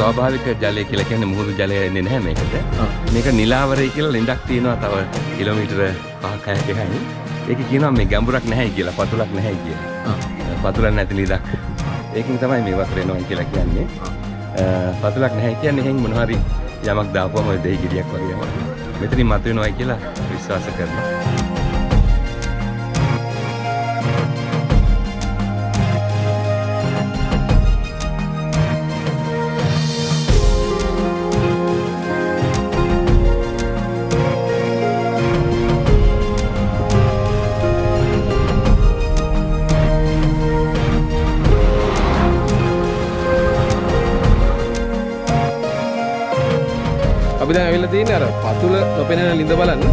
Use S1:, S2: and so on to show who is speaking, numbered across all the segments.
S1: ස්වාභාවික ජලය කියලා කියන්නේ මුහුදු ජලය එන්නේ නැහැ මේකට. මේක නිලාවරයි කියලා ලිඳක් තියෙනවා තව කිලෝමීටර 5ක් 6ක් එහායින්. ඒකේ කියනවා මේ ගැඹුරක් නැහැ කියලා, පතුලක් නැහැ කියලා. පතුලක් නැති ලිඳක්. ඒකෙන් තමයි මේ වතුර එනවා කියලා කියන්නේ. පතුලක් නැහැ කියන්නේ එහෙන් මොනවා හරි යමක් දාපුවම ඔය දෙහි ගෙඩියක් වගේ යමක්. මෙතනින් මතුවෙනවා කියලා විශ්වාස කරනවා.
S2: අපි දැන් ඇවිල්ලා තියෙන්නේ අර පතුල නොපෙනෙන ලිඳ බලන්න.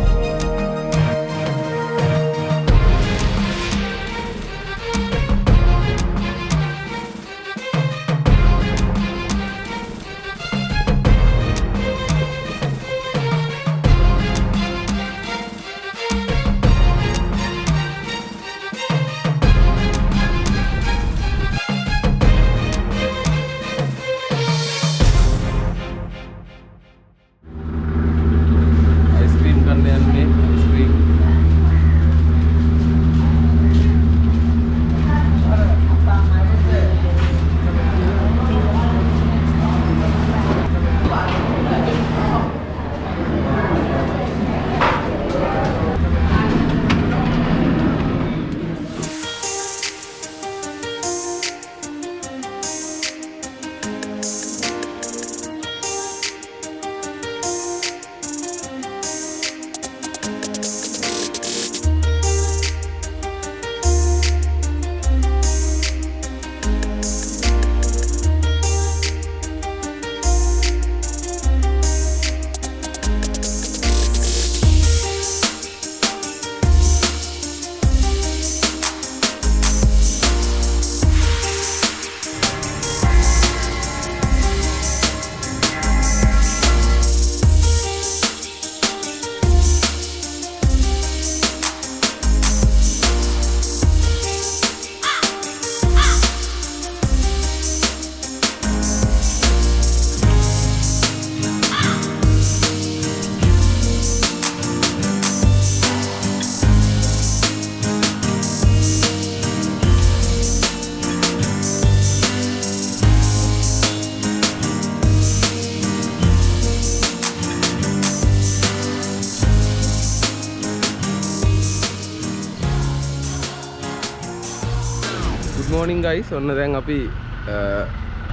S2: morning guys. ඔන්න දැන් අපි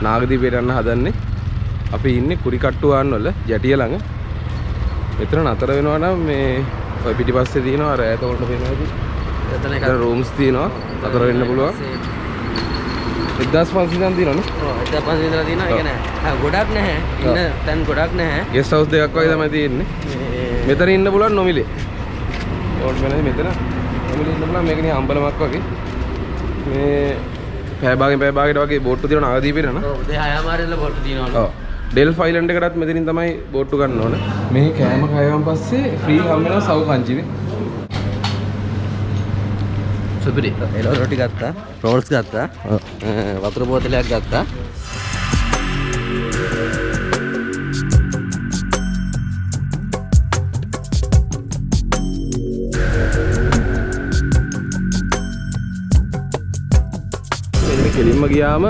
S2: නාගදීපයට යන්න හදන්නේ. අපි ඉන්නේ කුරිකට්ටුවාන් වල ජැටිය ළඟ. මෙතන නතර වෙනවා නම් මේ ඔය පිටිපස්සේ තියෙනවා අර ඈත වලට පේනවා ඇති. එතන එක රූම්ස් තියෙනවා. නතර වෙන්න පුළුවන්. 1500 ඉඳන් තියෙනවනේ.
S3: ඔව් 1500 ඉඳලා තියෙනවා. ඒ කියන්නේ ගොඩක් නැහැ. ඉන්න තැන් ගොඩක් නැහැ.
S2: ගෙස්ට් හවුස් දෙකක් වගේ තමයි තියෙන්නේ. මෙතන ඉන්න පුළුවන් නොමිලේ. ඕඩ් වෙනයි මෙතන. නොමිලේ ඉන්න පුළුවන්. මේක නිකන් අම්බලමක් වගේ. මේ පැය භාගයට වගේ බෝට්ටු තියෙනවා නාගදීපේට නේද?
S3: ඔව් 6:00 ඉඳලා බෝට්ටු තියෙනවා.
S2: ඔව්. ඩෙල්ෆ් අයිලන්ඩ් එකටත් මෙතනින් තමයි බෝට්ටු ගන්න ඕන. මේ කෑම කයවන් පස්සේ ෆ්‍රී හම් වෙනවා සව් කංචිනේ.
S3: සුපිරි. එළවලු රොටි ගත්තා. රෝල්ස් ගත්තා. වතුර බෝතලයක් ගත්තා.
S2: කෙලින්ම ගියාම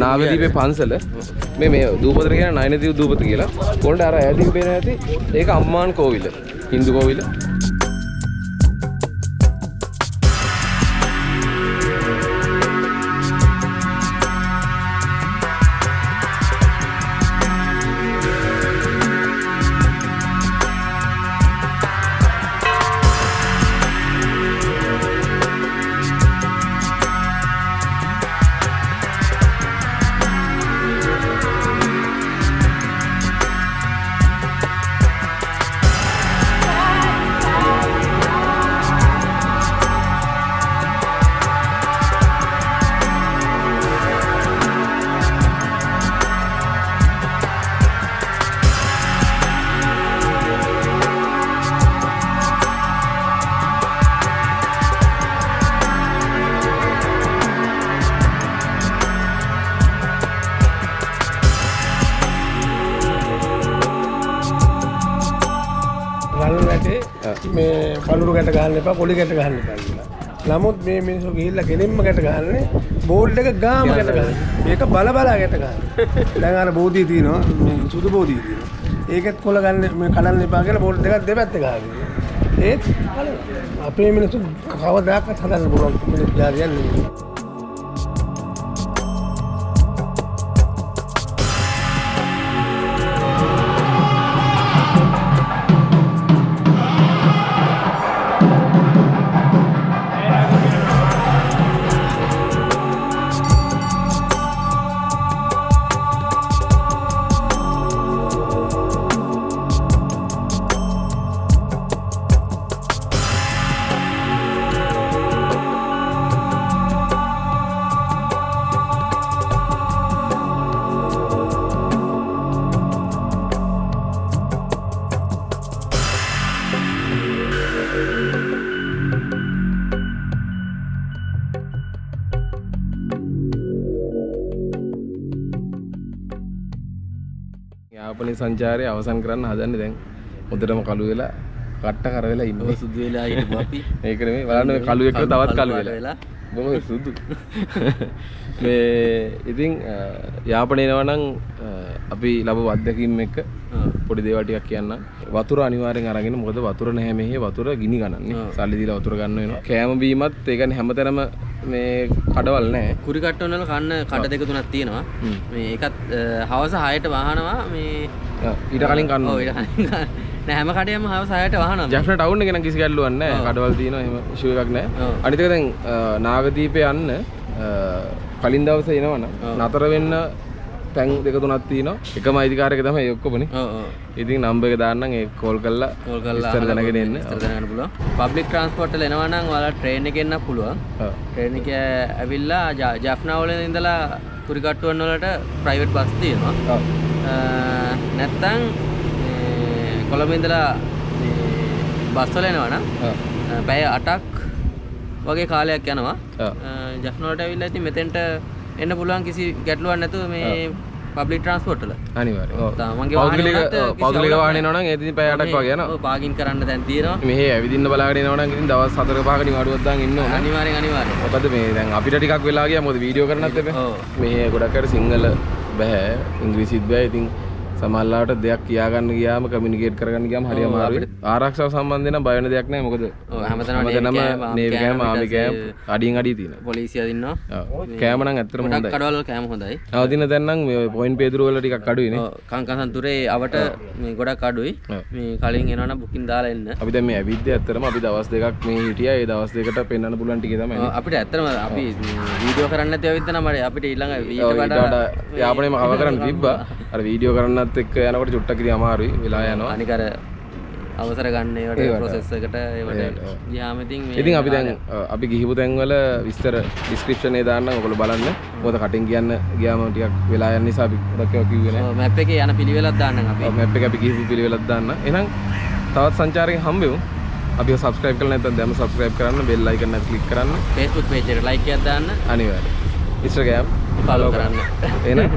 S2: නාගදීපේ පන්සල මේ දූපතට කියන නයනදීප දූපත කියලා. කොණ්ඩ අර ඈතින් පේන ඇති ඒක අම්මාන් කෝවිල. හින්දු කෝවිල.
S4: මේ පඳුරු ගැට ගහන්න එපා පොඩි ගැට ගහන්න එපා කියලා. නමුත් මේ මිනිස්සු ගිහිල්ලා කෙලින්ම ගැට ගහන්නේ බෝල්ඩ් එක ගාම ගැට ගහන්නේ. මේක බල බලා ගැට ගහන්නේ. දැන් අර බෝධිය තියෙනවා මේ සුදු බෝධිය තියෙනවා. ඒකෙත් කොළ ගන්න මේ කඩන්න එපා කියලා බෝල්ඩ් දෙකක් දෙපැත්තේ ගහන්නේ. ඒත් අපේ මිනිස්සු කවදාකවත් හදන්න පුළුවන් මිනිස්සු ජාතියක් නෙමෙයි.
S2: යාපනයේ සංචාරය අවසන් කරන්න හදන්නේ දැන් හොඳටම කළු වෙලා කට්ට කර වෙලා ඉන්නේ
S3: සුදු වෙලා හිටපු අපි.
S2: ඒක නෙමෙයි බලන්න මේ කළු එක්ක තවත් කළු වෙලා බොහොම සුදු මේ ඉතින් යාපනයේ එනවා නම් අපි ලැබුව අත්දැකීම් එක්ක පොඩි දේවල් ටිකක් කියන්න. වතුර අනිවාර්යෙන් අරගෙන මොකද වතුර නැහැ මෙහි වතුර ගිනි ගන්නන්නේ. සල්ලි දීලා වතුර ගන්න වෙනවා. කෑම බීමත් ඒ කියන්නේ හැමතැනම මේ කඩවල් නැහැ.
S3: කුරි කට්ටවල කන්න කඩ දෙක තුනක් තියෙනවා. මේ ඒකත් හවස 6ට වහනවා මේ
S2: ඊට කලින් කන්න.
S3: ඔව් ඊට කලින් නෑ හැම කඩේම හවස 6ට වහනවා.
S2: ජැෆ්නා ටවුන් එකේ නම් කිසි ගැටලුවක් නැහැ. කඩවල් තියෙනවා එහෙම ඉෂුව එකක් නැහැ. අනිත් එක දැන් නාගදීපේ යන්න කලින් දවසේ එනවනම් නතර වෙන්න තැන් දෙක තුනක් තියෙනවා. එකම අයිතිකාරයක තමයි ඒ ඔක්කොමනේ. ඔව් ඔව්. ඉතින් නම්බර් එක දාන්නම් ඒක කෝල් කරලා ඉස්සර දැනගෙන එන්න.
S3: ඉස්සර දැනගන්න පුළුවන්. පබ්ලික් ට්‍රාන්ස්පෝර්ට් වල එනවා නම් ඔයාලා ට්‍රේන් එකෙන් එන්න පුළුවන්. ඔව්. ට්‍රේන් එක ඇවිල්ලා ජාෆ්නා වල ඉඳලා කුරිකට්ටුවන් වලට ප්‍රයිවට් බස් තියෙනවා. ඔව්. නැත්තම් කොළඹ ඉඳලා මේ බස් වල එනවා නම් පැය 8ක් වගේ කාලයක් යනවා. ජාෆ්නා වලට ඇවිල්ලා ඉතින් මෙතෙන්ට එන්න පුළුවන් කිසි ගැටලුවක් නැතුව මේ පබ්ලික් ට්‍රාන්ස්පෝර්ට් වල. අනිවාර්යයෙන්. ඔව්. මගේ
S2: පෞද්ගලික වාහනේ එනවා නම් ඒ ඉතින් පැය 8ක් වගේ යනවා.
S3: ඔව් පාකින් කරන්න දැන් තියෙනවා.
S2: මෙහි ඇවිදින්න බලාගෙන එනවා නම් ඉතින් දවස් 4ක 5ක නිවාඩුවක් දාන් ඉන්න ඕන.
S3: අනිවාර්යෙන්.
S2: මොකද මේ දැන් අපිට ටිකක් වෙලා ගියා මොකද වීඩියෝ කරන්නත් එපේ. මේ ගොඩක් අය සිංහල බෑ ඉංග්‍රීසිත් බෑ. ඉතින් සමහරවිට දෙයක් කියා ගන්න ගියාම කමියුනිකේට් කරගන්න ගියාම හරි අමාරුයි. ආරක්ෂාව සම්බන්ධයෙන් නම් බය වෙන දෙයක් නැහැ. මොකද
S3: ඔව් හැමතැනම
S2: නේවි කෑම ආමි කෑම අඩියෙන් අඩිය තියෙනවා.
S3: පොලිසිය දින්නවා.
S2: ඔව් කෑම නම් ඇත්තටම හොඳයි.
S3: ගොඩක් කඩවල කෑම හොඳයි.
S2: අවදින දැන් නම් මේ පොයින්ට් පේදුර වල ටිකක් අඩුයිනේ.
S3: ඔව් කංකසන්තුරේ අවට මේ ගොඩක් අඩුයි. මේ කලින් එනවනම් බුකින් දාලා එන්න.
S2: අපි දැන් මේ ඇවිද්දී ඇත්තටම අපි දවස් දෙකක් මේ හිටියා. ඒ දවස් දෙකට පෙන්වන්න පුළුවන් ටිකේ තමයි.
S3: අපිට ඇත්තටම අපි වීඩියෝ කරන්න නැති ඇවිත් නම් අපිට ඊළඟ ඊට වඩා
S2: යාපනයේම කව කරන්න තිබ්බා. අර වීඩියෝ කරන්නත් එක්ක යනකොට චුට්ටක් ඉතින් අමාරුයි වෙලා යනවා.
S3: අනික අර අවසර ගන්න ඒවට ප්‍රොසෙස් එකට ඒවට ගියාම
S2: ඉතින් අපි දැන් අපි ගිහිපු තැන්වල විස්තර ඩිස්ක්‍රිප්ෂන් එකේ දාන්නම් ඔයගොල්ලෝ බලන්න. මොකද කටින් කියන්න ගියාම ටිකක් වෙලා යන නිසා අපි ගොඩක් ඒවා කිව්වේ නැහැ.
S3: ඔව් මැප් එකේ යන පිළිවෙලක් දාන්නම් අපි.
S2: ඔව් මැප් එකේ අපි ගිහිපු පිළිවෙලක් දාන්න. එහෙනම් තවත් සංචාරකෙන් හම්බෙමු. අපිව subscribe කරලා නැත්නම් දැන්ම subscribe කරන්න, bell icon එක click කරන්න.
S3: Facebook page එකට like එකක් දාන්න.
S2: අනිවාර්යයෙන්. Instagram
S3: follow කරන්න.
S2: එහෙනම්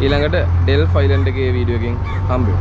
S2: ඊළඟට Dell Island එකේ වීඩියෝ එකකින් හම්බෙමු.